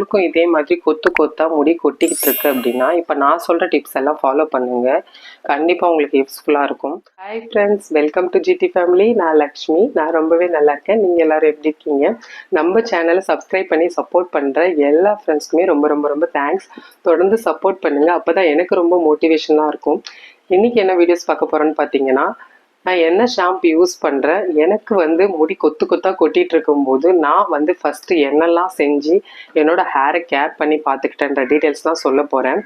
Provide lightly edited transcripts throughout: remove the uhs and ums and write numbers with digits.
உங்களுக்கும் இதே மாதிரி கொத்து கொத்தா முடி கொட்டிக்கிட்டு இருக்கு அப்படின்னா இப்போ நான் சொல்கிற டிப்ஸ் எல்லாம் ஃபாலோ பண்ணுங்க. கண்டிப்பாக உங்களுக்கு யூஸ்ஃபுல்லாக இருக்கும். Hi friends, welcome to GD family. நான் லக்ஷ்மி. நான் ரொம்பவே நல்லா இருக்கேன். நீங்கள் எல்லாரும் எப்படி இருக்கீங்க? நம்ம சேனலை சப்ஸ்கிரைப் பண்ணி சப்போர்ட் பண்ணுற எல்லா ஃப்ரெண்ட்ஸ்க்குமே ரொம்ப ரொம்ப ரொம்ப தேங்க்ஸ். தொடர்ந்து சப்போர்ட் பண்ணுங்கள். அப்போ தான் எனக்கு ரொம்ப மோட்டிவேஷனாக இருக்கும். இன்றைக்கி என்ன வீடியோஸ் பார்க்க போகிறோன்னு பார்த்தீங்கன்னா, நான் என்ன ஷாம்பு யூஸ் பண்ணுறேன், எனக்கு முடி கொத்து கொத்தாக கொட்டிகிட்டு இருக்கும்போது நான் ஃபஸ்ட்டு என்னெல்லாம் செஞ்சு என்னோடய ஹேரை கேர் பண்ணி பார்த்துக்கிட்டேன்ற டீட்டெயில்ஸ் தான் சொல்ல போகிறேன்.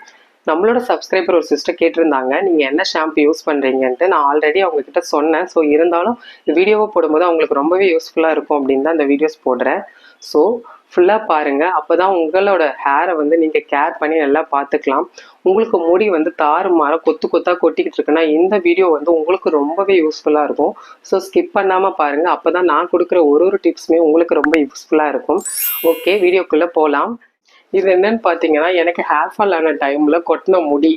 நம்மளோட சப்ஸ்கிரைபர் ஒரு சிஸ்டர் கேட்டிருந்தாங்க, நீங்கள் என்ன ஷாம்பு யூஸ் பண்ணுறீங்கன்ட்டு. நான் ஆல்ரெடி அவங்கக்கிட்ட சொன்னேன். ஸோ இருந்தாலும் வீடியோவை போடும்போது அவங்களுக்கு ரொம்பவே யூஸ்ஃபுல்லாக இருக்கும் அப்படின்னு தான் இந்த வீடியோஸ் போடுறேன். ஸோ ஃபுல்லாக பாருங்கள். அப்போ தான் உங்களோட ஹேரை நீங்கள் கேர் பண்ணி நல்லா பார்த்துக்கலாம். உங்களுக்கு முடி தாறுமாற கொத்து கொத்தாக கொட்டிக்கிட்டு இருக்குன்னா இந்த வீடியோ உங்களுக்கு ரொம்பவே யூஸ்ஃபுல்லாக இருக்கும். ஸோ ஸ்கிப் பண்ணாமல் பாருங்கள். அப்போ தான் நான் கொடுக்குற ஒரு டிப்ஸுமே உங்களுக்கு ரொம்ப யூஸ்ஃபுல்லாக இருக்கும். ஓகே, வீடியோக்குள்ளே போகலாம். இது என்னன்னு பார்த்தீங்கன்னா, எனக்கு ஹேர் ஃபால் ஆன டைமில் கொட்டின முடி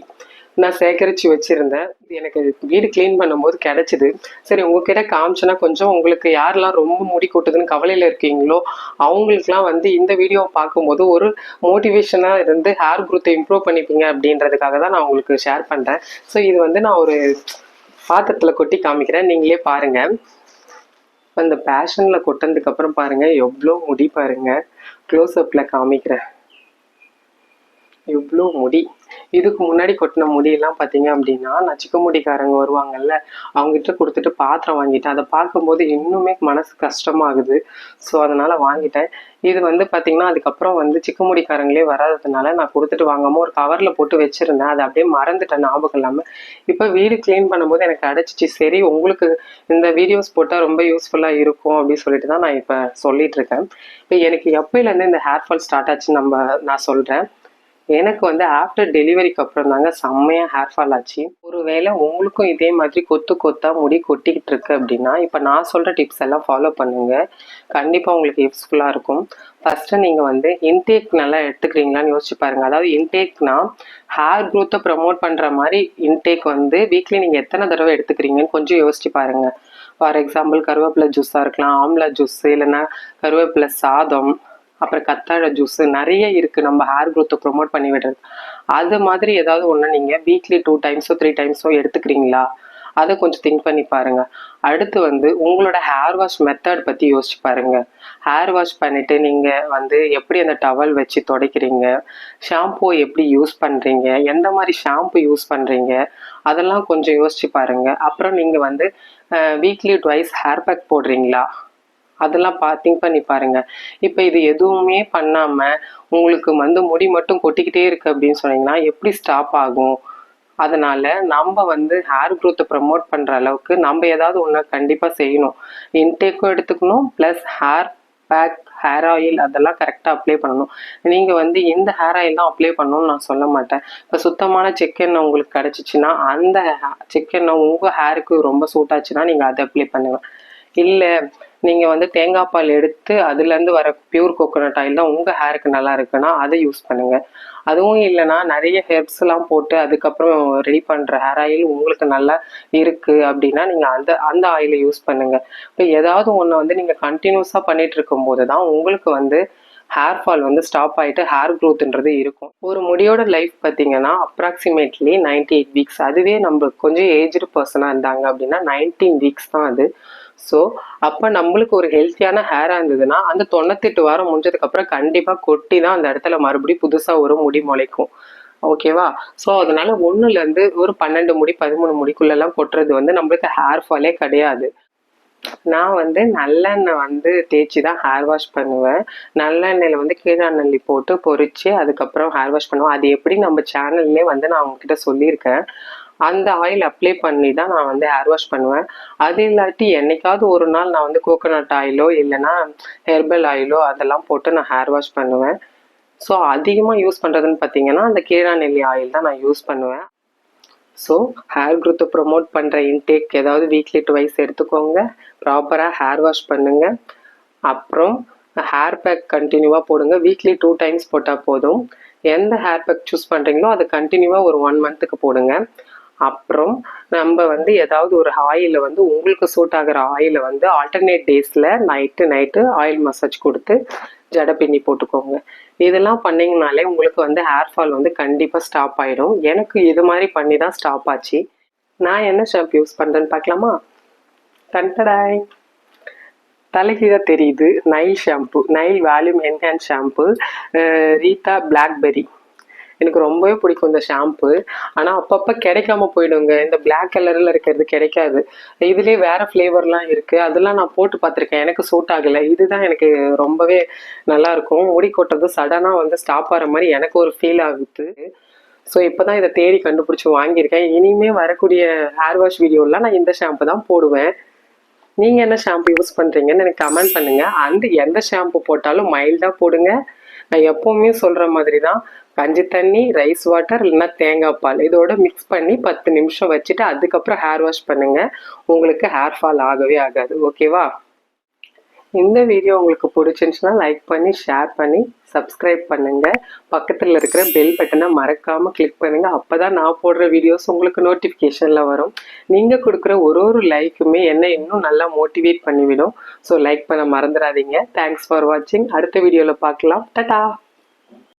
நான் சேகரித்து வச்சுருந்தேன். இது எனக்கு வீடு க்ளீன் பண்ணும்போது கிடச்சிது. சரி, உங்ககிட்ட காமிச்சேன்னா கொஞ்சம் உங்களுக்கு யாரெல்லாம் ரொம்ப முடி கொட்டுதுன்னு கவலையில் இருக்கீங்களோ அவங்களுக்குலாம் இந்த வீடியோவை பார்க்கும்போது ஒரு மோட்டிவேஷனாக இருந்து ஹேர் குரோத்தை இம்ப்ரூவ் பண்ணிப்பீங்க அப்படின்றதுக்காக தான் நான் உங்களுக்கு ஷேர் பண்ணுறேன். ஸோ இது நான் ஒரு பாத்திரத்தில் கொட்டி காமிக்கிறேன், நீங்களே பாருங்கள். அந்த பேஷனில் கொட்டினதுக்கப்புறம் பாருங்கள் எவ்வளோ முடி பாருங்கள். க்ளோஸ்அப்பில் காமிக்கிறேன், எவ்வளோ முடி. இதுக்கு முன்னாடி கொட்டின முடியெல்லாம் பார்த்தீங்க அப்படின்னா, நான் சிக்க முடிக்காரங்க வருவாங்கல்ல, அவங்ககிட்ட கொடுத்துட்டு பாத்திரம் வாங்கிட்டேன். அதை பார்க்கும்போது இன்னுமே மனசு கஷ்டமாகுது. ஸோ அதனால் வாங்கிட்டேன். இது பார்த்தீங்கன்னா அதுக்கப்புறம் சிக்க முடிக்காரங்களே வராததுனால நான் கொடுத்துட்டு வாங்காமல் ஒரு கவரில் போட்டு வச்சுருந்தேன். அதை அப்படியே மறந்துட்டேன், ஞாபகம் இல்லாமல். இப்போ வீடு க்ளீன் பண்ணும்போது எனக்கு அடைச்சிச்சு. சரி, உங்களுக்கு இந்த வீடியோஸ் போட்டால் ரொம்ப யூஸ்ஃபுல்லாக இருக்கும் அப்படின்னு சொல்லிட்டு தான் நான் இப்போ சொல்லிகிட்ருக்கேன். இப்போ எனக்கு எப்போலேருந்து இந்த ஹேர் ஃபால் ஸ்டார்ட் ஆச்சுன்னு நான் சொல்கிறேன். எனக்கு ஆஃப்டர் டெலிவரிக்கு அப்புறம் தாங்க செம்மையாக ஹேர் ஃபால் ஆச்சு. ஒருவேளை உங்களுக்கும் இதே மாதிரி கொத்து கொத்தா முடி கொட்டிக்கிட்டு இருக்கு அப்படின்னா இப்போ நான் சொல்கிற டிப்ஸ் எல்லாம் ஃபாலோ பண்ணுங்கள். கண்டிப்பாக உங்களுக்கு யூஸ்ஃபுல்லாக இருக்கும். ஃபஸ்ட்டு நீங்கள் இன்டேக் நல்லா எடுத்துக்கிறீங்களான்னு யோசிச்சு பாருங்கள். அதாவது இன்டேக்னா ஹேர் க்ரோத்தை ப்ரமோட் பண்ணுற மாதிரி இன்டேக் வீக்லி நீங்கள் எத்தனை தடவை எடுத்துக்கிறீங்கன்னு கொஞ்சம் யோசிச்சு பாருங்கள். ஃபார் எக்ஸாம்பிள், கருவேப்பிலை ஜூஸாக இருக்கலாம், ஆம்லா ஜூஸ், இல்லைன்னா கருவேப்பிலை சாதம், அப்புறம் கத்தாழை ஜூஸு, நிறைய இருக்குது நம்ம ஹேர் க்ரோத்தை ப்ரொமோட் பண்ணி விடுறது. அது மாதிரி ஏதாவது ஒன்று நீங்கள் வீக்லி 2 டைம்ஸோ 3 டைம்ஸோ எடுத்துக்கிறீங்களா, அதை கொஞ்சம் திங்க் பண்ணி பாருங்கள். அடுத்து உங்களோட ஹேர் வாஷ் மெத்தட் பற்றி யோசிச்சு பாருங்கள். ஹேர் வாஷ் பண்ணிவிட்டு நீங்கள் எப்படி அந்த டவல் வச்சு துடைக்கிறீங்க, ஷாம்பூ எப்படி யூஸ் பண்ணுறீங்க, எந்த மாதிரி ஷாம்பு யூஸ் பண்ணுறீங்க, அதெல்லாம் கொஞ்சம் யோசிச்சு பாருங்கள். அப்புறம் நீங்கள் வீக்லி 2 ஹேர் பேக் போடுறீங்களா, அதெல்லாம் திங்க் பண்ணி பாருங்க. இப்போ இது எதுவுமே பண்ணாமல் உங்களுக்கு முடி மட்டும் கொட்டிக்கிட்டே இருக்கு அப்படின்னு சொன்னீங்கன்னா எப்படி ஸ்டாப் ஆகும்? அதனால நம்ம ஹேர் க்ரோத்தை ப்ரமோட் பண்ணுற அளவுக்கு நம்ம ஏதாவது ஒன்று கண்டிப்பாக செய்யணும். இன்டேக்கும் எடுத்துக்கணும், plus hair pack, hair oil அதெல்லாம் கரெக்டாக அப்ளை பண்ணணும். நீங்கள் இந்த ஹேர் ஆயில் தான் அப்ளை பண்ணணும்னு நான் சொல்ல மாட்டேன். இப்போ சுத்தமான செக்கெண்ணெய் உங்களுக்கு கிடச்சிச்சின்னா அந்த செக்கெண்ணெய் உங்கள் ஹேருக்கு ரொம்ப சூட் ஆச்சுன்னா நீங்கள் அதை அப்ளை பண்ணுங்கள். இல்லை நீங்கள் தேங்காய் பால் எடுத்து அதுலேருந்து வர பியூர் கோகோனட் ஆயில் தான் உங்கள் ஹேருக்கு நல்லா இருக்குன்னா அதை யூஸ் பண்ணுங்கள். அதுவும் இல்லைன்னா நிறைய ஹெர்ப்ஸ்லாம் போட்டு அதுக்கப்புறம் ரெடி பண்ணுற ஹேர் ஆயில் உங்களுக்கு நல்லா இருக்குது அப்படின்னா நீங்கள் அந்த ஆயிலை யூஸ் பண்ணுங்கள். இப்போ ஏதாவது ஒன்று நீங்கள் கண்டினியூஸாக பண்ணிகிட்டு இருக்கும்போது தான் உங்களுக்கு ஹேர் ஃபால் ஸ்டாப் ஆகிட்டு ஹேர் க்ரோத்துன்றது இருக்கும். ஒரு முடியோட லைஃப் பார்த்தீங்கன்னா அப்ராக்சிமேட்லி 98 வீக்ஸ். அதுவே நம்ம கொஞ்சம் ஏஜ்டு பர்சனாக இருந்தாங்க அப்படின்னா 19 வீக்ஸ் தான் அது. ஸோ அப்போ நம்மளுக்கு ஒரு ஹெல்த்தியான ஹேராக இருந்ததுன்னா அந்த 98 வாரம் முடிஞ்சதுக்கப்புறம் கண்டிப்பாக கொட்டி தான் அந்த இடத்துல மறுபடியும் புதுசாக ஒரு முடி முளைக்கும். ஓகேவா? ஸோ அதனால 1லேருந்து ஒரு 12 முடி 13 முடிக்குள்ளெல்லாம் கொட்டுறது நம்மளுக்கு ஹேர் ஃபாலே கிடையாது. நான் நல்லெண்ணெய் தேய்ச்சி தான் ஹேர் வாஷ் பண்ணுவேன். நல்லெண்ணெயில் கீழாநெல்லி போட்டு பொரித்து அதுக்கப்புறம் ஹேர் வாஷ் பண்ணுவேன். அது எப்படி நம்ம சேனல்லே நான் உங்ககிட்ட சொல்லியிருக்கேன். அந்த ஆயில் அப்ளை பண்ணி தான் நான் ஹேர் வாஷ் பண்ணுவேன். அது இல்லாட்டி என்னைக்காவது ஒரு நாள் நான் கோகோனட் ஆயிலோ இல்லைன்னா ஹெர்பல் ஆயிலோ அதெல்லாம் போட்டு நான் ஹேர் வாஷ் பண்ணுவேன். ஸோ அதிகமாக யூஸ் பண்ணுறதுன்னு பார்த்தீங்கன்னா அந்த கீழாநெல்லி ஆயில் தான் நான் யூஸ் பண்ணுவேன். ஸோ ஹேர் க்ரோத்தை ப்ரொமோட் பண்ணுற இன்டேக் ஏதாவது வீக்லி 2 எடுத்துக்கோங்க. ப்ராப்பராக ஹேர் வாஷ் பண்ணுங்கள். அப்புறம் ஹேர் பேக் கண்டினியூவாக போடுங்க. வீக்லி 2 டைம்ஸ் போட்டால் போதும். எந்த ஹேர் பேக் சூஸ் பண்ணுறீங்களோ அதை கண்டினியூவாக ஒரு 1 மந்த்துக்கு போடுங்க. அப்புறம் நம்ம வந்து ஏதாவது ஒரு ஆயிலை வந்து உங்களுக்கு சூட் ஆகிற ஆயிலை வந்து ஆல்டர்னேட் டேஸில் நைட்டு ஆயில் மசாஜ் கொடுத்து ஜடை பின்னி போட்டுக்கோங்க. இதெல்லாம் பண்ணிங்கனாலே உங்களுக்கு வந்து ஹேர் ஃபால் வந்து கண்டிப்பாக ஸ்டாப் ஆகிடும். எனக்கு இது மாதிரி பண்ணி தான் ஸ்டாப் ஆச்சு. நான் என்ன ஷாம்பு யூஸ் பண்ணுறேன்னு பார்க்கலாமா? கண்டடாய் தலைகீழ தெரியுது. Nile shampoo, Nile volume enhance shampoo, Rita blackberry. எனக்கு ரொம்பவே பிடிக்கும் இந்த ஷாம்பு. ஆனால் அப்பப்போ கிடைக்காம போயிடுங்க. இந்த பிளாக் கலரில் இருக்கிறது கிடைக்காது. இதுலேயே வேறு ஃப்ளேவர்லாம் இருக்குது. அதெல்லாம் நான் போட்டு பார்த்துருக்கேன். எனக்கு சூட் ஆகலை. இதுதான் எனக்கு ரொம்பவே நல்லாயிருக்கும். முடி கொட்டுறது சடனாக வந்து ஸ்டாப் ஆகிற மாதிரி எனக்கு ஒரு ஃபீல் ஆகுது. ஸோ இப்போ தான் இதை தேடி கண்டுபிடிச்சி வாங்கியிருக்கேன். இனிமேல் வரக்கூடிய ஹேர் வாஷ் வீடியோலாம் நான் இந்த ஷாம்பு தான் போடுவேன். நீங்கள் என்ன ஷாம்பு யூஸ் பண்ணுறீங்கன்னு எனக்கு கமெண்ட் பண்ணுங்கள். அண்ட் எந்த ஷாம்பு போட்டாலும் மைல்டாக போடுங்க. நான் எப்போவுமே சொல்கிற மாதிரி தான், கஞ்சி தண்ணி, ரைஸ் வாட்டர் இல்லைன்னா தேங்காய் பால் இதோட மிக்ஸ் பண்ணி 10 நிமிஷம் வச்சுட்டு அதுக்கப்புறம் ஹேர் வாஷ் பண்ணுங்கள். உங்களுக்கு ஹேர் ஃபால் ஆகவே ஆகாது. ஓகேவா? இந்த வீடியோ உங்களுக்கு பிடிச்சிருந்துச்சுன்னா லைக் பண்ணி ஷேர் பண்ணி சப்ஸ்கிரைப் பண்ணுங்கள். பக்கத்தில் இருக்கிற பெல் பட்டனை மறக்காமல் கிளிக் பண்ணுங்கள். அப்போ தான் நான் போடுற வீடியோஸ் உங்களுக்கு நோட்டிஃபிகேஷனில் வரும். நீங்கள் கொடுக்குற ஒரு லைக்குமே என்னை இன்னும் நல்லா மோட்டிவேட் பண்ணிவிடும். ஸோ லைக் பண்ண மறந்துடாதீங்க. தேங்க்ஸ் ஃபார் வாட்சிங். அடுத்த வீடியோவில் பார்க்கலாம். டாடா.